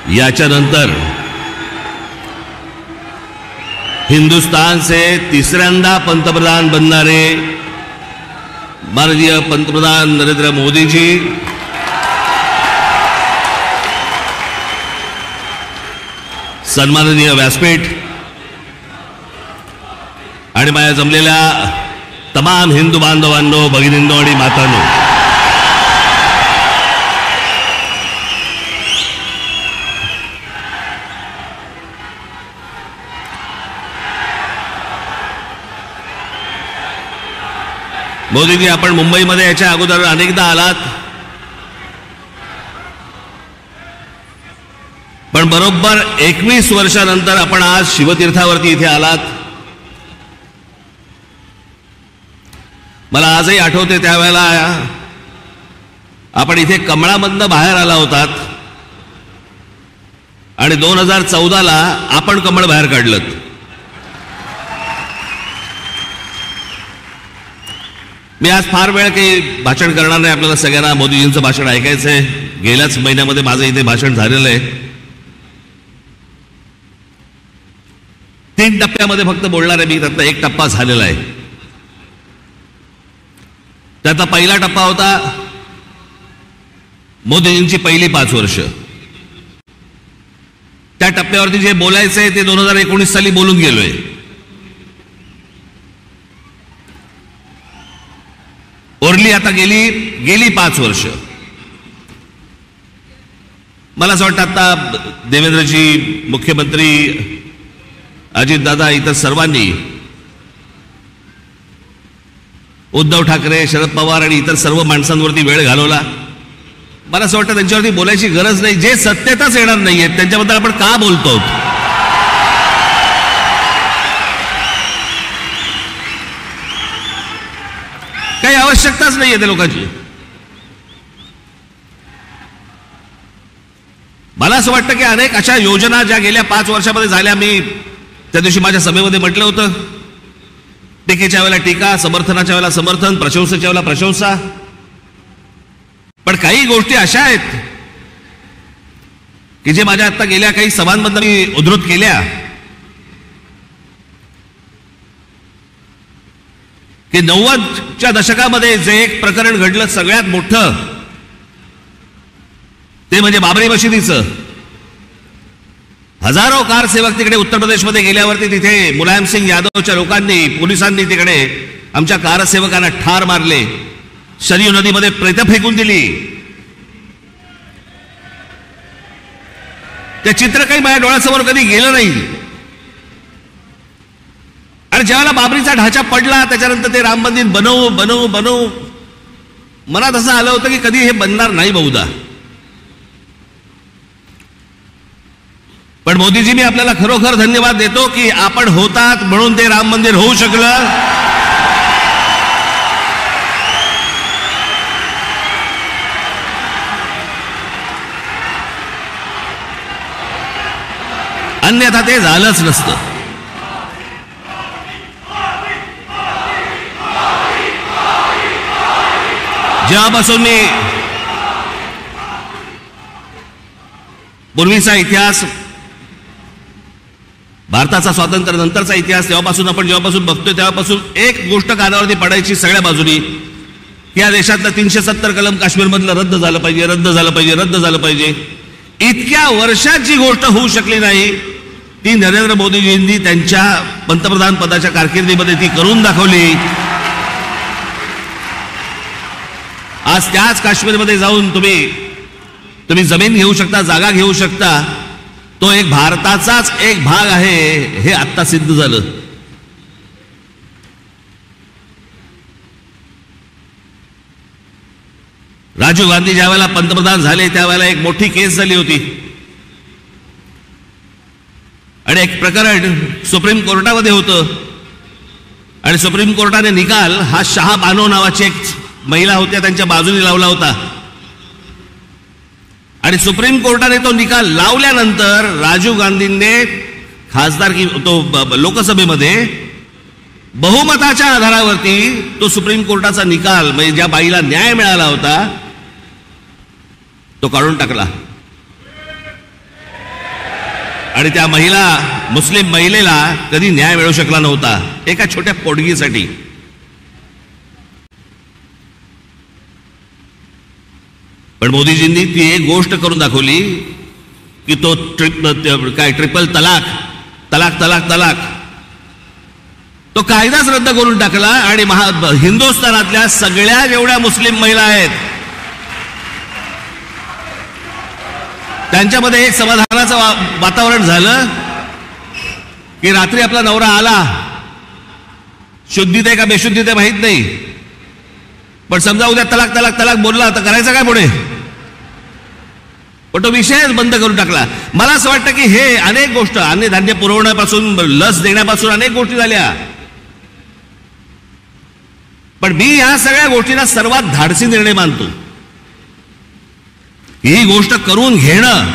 याच्यानंतर हिंदुस्तान से तिसऱ्यांदा पंतप्रधान बनणारे माननीय पंतप्रधान नरेंद्र मोदी जी, सन्माननीय व्यासपीठ आणि माझ्या जमलेल्या तमाम हिंदू बांधवांनो, भगिनींनो आणि मातांनो, मोदीजी, आपण मुंबईमध्ये याच्या अगोदर अनेकदा आलात, पण बरोबर 21 वर्षानंतर आपण आज शिवतीर्थावरती इथे आलात. मला आजही आठवते त्यावेळेला आपण इथे कमळामधनं बाहेर आला होतात आणि 2014ला आपण कमळ बाहेर काढलं. मी आज फार वेळ काही भाषण करणार नाही. आपल्याला सगळ्यांना मोदीजींचं भाषण ऐकायचंय. गेल्याच महिन्यामध्ये माझं इथे भाषण झालेलं आहे. 3 टप्प्यामध्ये फक्त बोलणार आहे मी. त्यातला एक टप्पा झालेला आहे. त्याचा पहिला टप्पा होता मोदीजींची पहिली 5 वर्ष. त्या टप्प्यावरती जे बोलायचंय ते 2019 साली बोलून गेलोय. ओरली आता गेली 5 वर्ष. मला असं वाटतं आता देवेंद्रजी, मुख्यमंत्री अजितदादा, इतर सर्वांनी, उद्धव ठाकरे, शरद पवार आणि इतर सर्व माणसांवरती वेळ घालवला. मला असं वाटतं त्यांच्यावरती बोलायची गरज नाही. जे सत्तेतच येणार नाहीये त्यांच्याबद्दल आपण का बोलतो? काही आवश्यकताच नाहीये त्या लोकांची. मला असं वाटतं की अनेक अशा योजना ज्या गेल्या 5 वर्षामध्ये झाल्या, मी त्या दिवशी माझ्या सभेमध्ये म्हटलं होतं, टीकेच्या वेळेला टीका, समर्थनाच्या वेळेला समर्थन, प्रशंसेच्या वेळेला प्रशंसा. पण काही गोष्टी अशा आहेत की जे माझ्या आता गेल्या काही सभांमधून मी उद्धृत केल्या की 90च्या दशकामध्ये जे एक प्रकरण घडलं सगळ्यात मोठं, ते म्हणजे बाबरी मशिदीचं. हजारो कारसेवक तिकडे उत्तर प्रदेशमध्ये गेल्यावरती तिथे मुलायम सिंग यादवच्या लोकांनी, पोलिसांनी तिकडे आमच्या कारसेवकांना ठार मारले, शरयू नदीमध्ये प्रेत फेकून दिली. ते चित्र काही माझ्या डोळ्यासमोर कधी गेलं नाही. आणि ज्यावेळेला बाबरीचा ढाचा पडला त्याच्यानंतर ते राम मंदिर बनवू मनात असं आलं होतं की कधी हे बनणार नाही बहुधा. पण मोदीजी, मी आपल्याला खरोखर धन्यवाद देतो की आपण होतात म्हणून ते राम मंदिर होऊ शकलं. अन्यथा ते झालंच नसतं. जेव्हापासून मी पूर्वीचा इतिहास, भारताचा स्वातंत्र्य नंतरचा इतिहास, जेव्हापासून बघतोय तेव्हापासून एक गोष्ट कानावरती पडायची सगळ्या बाजूनी, या देशातलं 370 कलम काश्मीरमधलं रद्द झालं पाहिजे. इतक्या वर्षात जी गोष्ट होऊ शकली नाही ती नरेंद्र मोदीजींनी त्यांच्या पंतप्रधान पदाच्या कारकिर्दीमध्ये ती करून दाखवली. आज त्याच काश्मीरमध्ये जाऊन तुम्ही जमीन घेऊ शकता, जागा घेऊ शकता. तो एक भारताचाच एक भाग आहे हे आत्ता सिद्ध झालं. राजीव गांधी ज्यावेळेला पंतप्रधान झाले त्यावेळेला एक मोठी केस झाली होती आणि एक प्रकरण सुप्रीम कोर्टामध्ये होतं आणि सुप्रीम कोर्टाने निकाल हा शाह बानो नावाची एक महिला होत्या त्यांच्या बाजूने लावला होता. आणि सुप्रीम कोर्टाने तो निकाल लावल्यानंतर राजीव गांधींनी लोकसभेमध्ये बहुमताच्या आधारावरती तो सुप्रीम कोर्टाचा निकाल, म्हणजे ज्या बाईला न्याय मिळाला होता, तो काढून टाकला. आणि त्या मुस्लिम महिलेला कधी न्याय मिळू शकला नव्हता एका छोट्या पोटगीसाठी. पण मोदीजींनी ती एक गोष्ट करून दाखवली की तो ट्रिपल तलाक तलाक तलाक तलाक तो कायदाच रद्द करून टाकला आणि हिंदुस्थानातल्या सगळ्या जेवढ्या मुस्लिम महिला आहेत त्यांच्यामध्ये एक समाधानाचं वातावरण झालं की रात्री आपला नवरा आला, शुद्धीत आहे का बेशुद्धीत आहे माहित नाही, पण समजा उद्या तलाक तलाक तलाक बोलला तर करायचं काय पुढे? पण तो विषयच बंद करून टाकला. मला असं वाटतं की हे अनेक गोष्ट, अन्नधान्य पुरवण्यापासून लस देण्यापासून अनेक गोष्टी झाल्या, पण मी या सगळ्या गोष्टींना सर्वात धाडसी निर्णय मानतो. ही गोष्ट करून घेणं,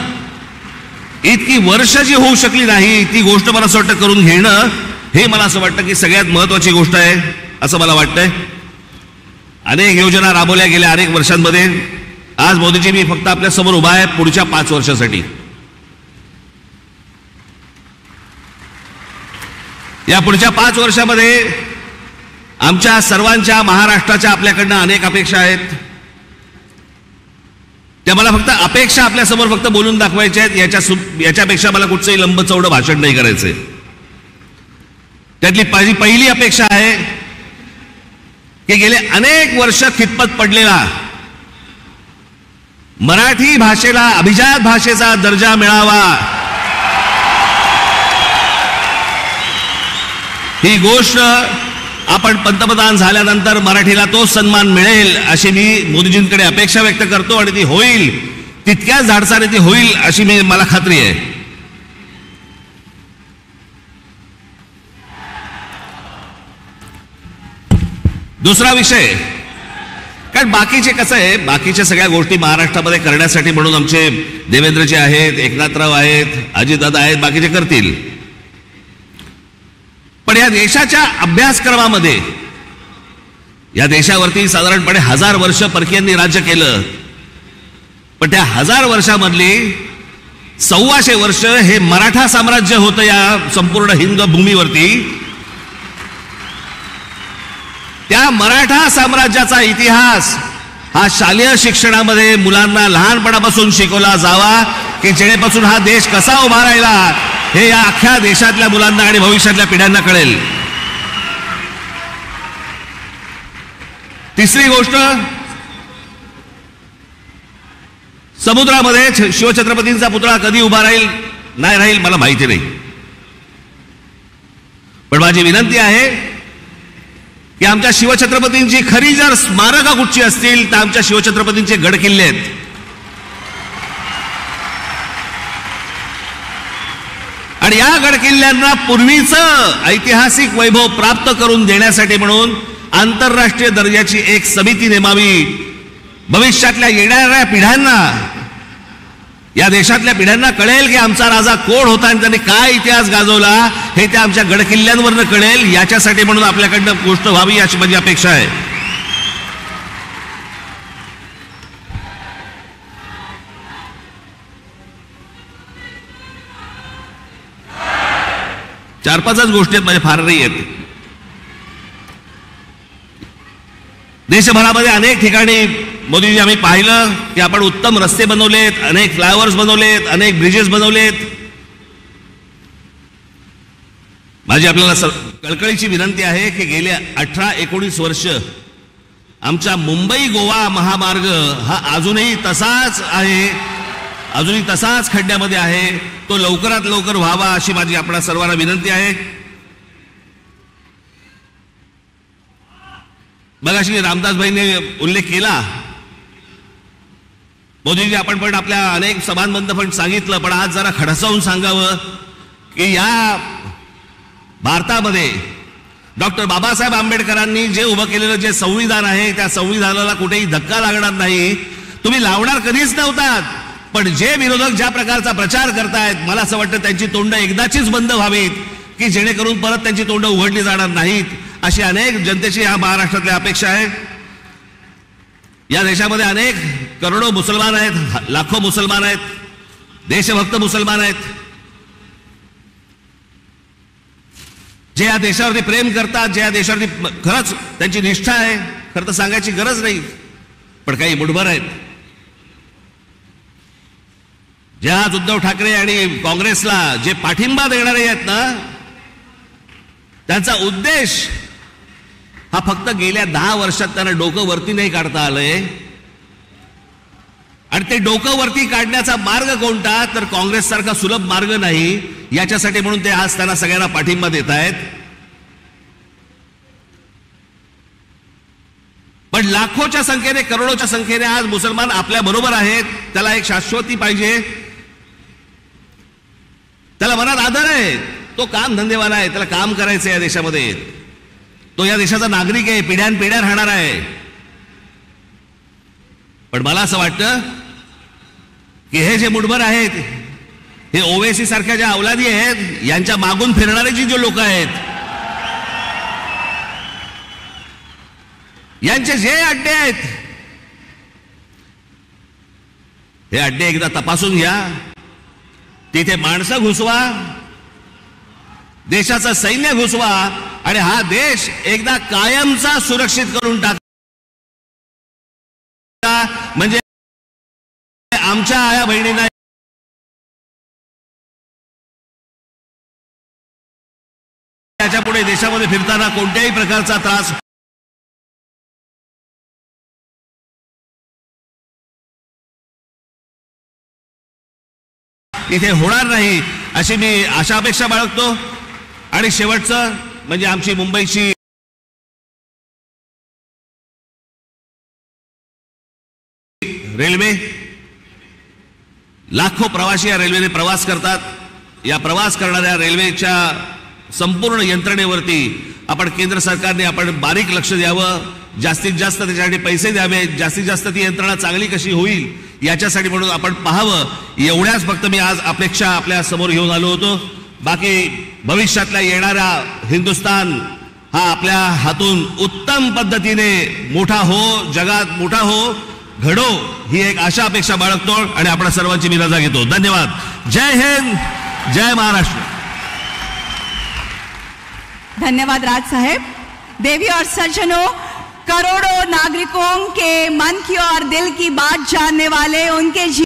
इतकी वर्ष जी होऊ शकली नाही ती गोष्ट मला असं वाटतं करून घेणं, हे मला असं वाटतं की सगळ्यात महत्वाची गोष्ट आहे असं मला वाटतंय. अनेक योजना राबवल्या गेल्या अनेक वर्षांमध्ये. आज मोदीजी मी फक्त आपल्या समोर उभा आहे पुढच्या 5 वर्षासाठी. या पुढच्या 5 वर्षामध्ये आमच्या सर्वांच्या, महाराष्ट्राच्या आपल्याकडनं अनेक अपेक्षा आहेत. त्या मला फक्त अपेक्षा आपल्या समोर फक्त बोलून दाखवायच्या आहेत. याच्यापेक्षा मला कुठचंही लंब चौडं भाषण नाही करायचंय. त्यातली माझी पहिली अपेक्षा आहे की गेले अनेक वर्ष खितपत पडलेला मराठी भाषेला अभिजात भाषेचा दर्जा मिळावा, ही गोष्ट आपण पंतप्रधान झाल्यानंतर मराठीला तो सन्मान मिळेल अशी मी मोदीजींकडे अपेक्षा व्यक्त करतो आणि ती होईल, तितक्याच धाडसाने ती होईल अशी मला खात्री आहे. दुसरा विषय, कारण बाकीचे कसं आहे, बाकीच्या सगळ्या गोष्टी महाराष्ट्रामध्ये करण्यासाठी म्हणून आमचे देवेंद्रजी आहेत, एकनाथराव आहेत, अजितदादा आहेत, बाकीचे करतील. पण या देशाच्या अभ्यासक्रमामध्ये, या देशावरती साधारणपणे 1000 वर्ष परकीयांनी राज्य केलं, पण त्या 1000 वर्षामधली 1400 वर्ष हे मराठा साम्राज्य होतं या संपूर्ण हिंद भूमीवरती. त्या मराठा साम्राज्याचा इतिहास हा शालेय शिक्षणामध्ये मुलांना लहानपणापासून शिकवला जावा की जेणेपासून हा देश कसा उभा राहिला हे या अख्ख्या देशातल्या मुलांना आणि भविष्यातल्या पिढ्यांना कळेल. तिसरी गोष्ट, समुद्रामध्ये शिवछत्रपतींचा पुतळा कधी उभा राहील नाही राहील मला माहिती नाही, पण माझी विनंती आहे की आमच्या शिवछत्रपतींची खरी जर स्मारकं कुठची असतील तर आमच्या शिवछत्रपतींचे गडकिल्ले आहेत. आणि या गडकिल्ल्यांना पूर्वीचं ऐतिहासिक वैभव प्राप्त करून देण्यासाठी म्हणून आंतरराष्ट्रीय दर्जाची एक समिती नेमावी. भविष्यातल्या येणाऱ्या पिढ्यांना, या देशातल्या पिढ्यांना कळेल की आमचा राजा कोण होता आणि त्याने काय इतिहास गाजवला हे त्या आमच्या गडकिल्ल्यांवरनं कळेल. याच्यासाठी म्हणून आपल्याकडनं गोष्ट व्हावी अशी माझी अपेक्षा आहे. चार 5च गोष्टी आहेत, माझ्या फार नाही आहेत. देशभरामध्ये अनेक ठिकाणी मोदीजी आम्ही पाहिलं की आपण उत्तम रस्ते बनवलेत, अनेक फ्लायओव्हर्स बनवलेत, अनेक ब्रिजेस बनवलेत. माझी आपल्याला कळकळीची विनंती आहे की गेल्या 18-19 वर्ष आमचा मुंबई गोवा महामार्ग हा अजूनही तसाच आहे, अजूनही तसाच खड्ड्यामध्ये आहे. तो लवकरात लवकर व्हावा अशी माझी आपल्या सर्वांना विनंती आहे. मगाशी रामदासभाईंनी उल्लेख केला, मोदीजी आपण पण आपल्या अनेक सभांमध्ये पण सांगितलं, पण आज जरा खडसावून सांगावं की या भारतामध्ये डॉक्टर बाबासाहेब आंबेडकरांनी जे उभं केलेलं जे संविधान आहे त्या संविधानाला कुठेही धक्का लागणार नाही. तुम्ही लावणार कधीच नव्हतात, पण जे विरोधक ज्या प्रकारचा प्रचार करतायत मला असं वाटतं त्यांची तोंड एकदाचीच बंद व्हावीत की जेणेकरून परत त्यांची तोंड उघडली जाणार नाहीत. अशी अनेक जनतेची या महाराष्ट्रातल्या अपेक्षा आहे. या देशामध्ये अनेक करोडो मुसलमान आहेत, लाखो मुसलमान आहेत, देशभक्त मुसलमान आहेत. जे या देशावरती प्रेम करतात, जे या देशावरती खरंच त्यांची निष्ठा आहे, खरं तर सांगायची गरज नाही, पण काही मुठभर आहेत. जे आज उद्धव ठाकरे आणि काँग्रेसला जे पाठिंबा देणारे आहेत ना, त्यांचा उद्देश हा फक्त गेल्या 10 वर्षात त्यांना डोकं वरती नाही काढता आलंय. आणि ते डोकं वरती काढण्याचा मार्ग कोणता, तर काँग्रेस सारखा सुलभ मार्ग नाही. याच्यासाठी म्हणून ते आज त्यांना सगळ्यांना पाठिंबा देत आहेत. पण लाखोच्या संख्येने, करोडोच्या संख्येने आज मुसलमान आपल्या बरोबर आहेत. त्याला एक शाश्वती पाहिजे, त्याला मनात आदर आहे, तो काम धंदेवाला आहे, त्याला काम करायचं या देशामध्ये, तो या देशाचा नागरिक आहे, पिढ्यानपिढ्या राहणार आहे. पण मला असं वाटतं की हे जे मुठभर आहेत, हे ओवेसी सारख्या ज्या अवलादी आहेत, यांच्या मागून फिरणारे जी लोक आहेत, यांचे जे अड्डे आहेत, हे अड्डे एकदा तपासून घ्या. तिथे माणसं घुसवा, देशाचं सैन्य घुसवा आणि हा देश एकदा कायमचा सुरक्षित करून टाका. म्हणजे आमच्या आया बहिणींना त्याच्या पुढे देशामध्ये फिरताना कोणत्याही प्रकारचा त्रास इथे होणार नाही, अशी मी आशा अपेक्षा बाळगतो. आणि शेवटचं म्हणजे आमची मुंबईची रेल्वे, लाखो प्रवासी या रेल्वेने प्रवास करतात. या प्रवास करणाऱ्या रेल्वेच्या संपूर्ण यंत्रणेवरती आपण केंद्र सरकारने आपण बारीक लक्ष द्यावं, जास्तीत जास्त त्याच्यासाठी पैसे द्यावे, जास्तीत जास्त ती यंत्रणा चांगली कशी होईल याच्यासाठी म्हणून आपण पाहावं. एवढ्याच फक्त मी आज अपेक्षा आपल्या समोर घेऊन आलो होतो. बाकी भविष्यातल्या येणारा हिंदुस्थान हा आपल्या हातून उत्तम पद्धतीने मोठा हो, जगात मोठा हो, घडो, ही एक आशा अपेक्षा बाळगतो आणि आपण सर्वांची मी रजा घेतो. धन्यवाद. जय हिंद, जय महाराष्ट्र. धन्यवाद राज साहेब. देवी और सज्जनों, करोड़ों नागरिकों के मन की और दिल की बात जानने वाले, उनके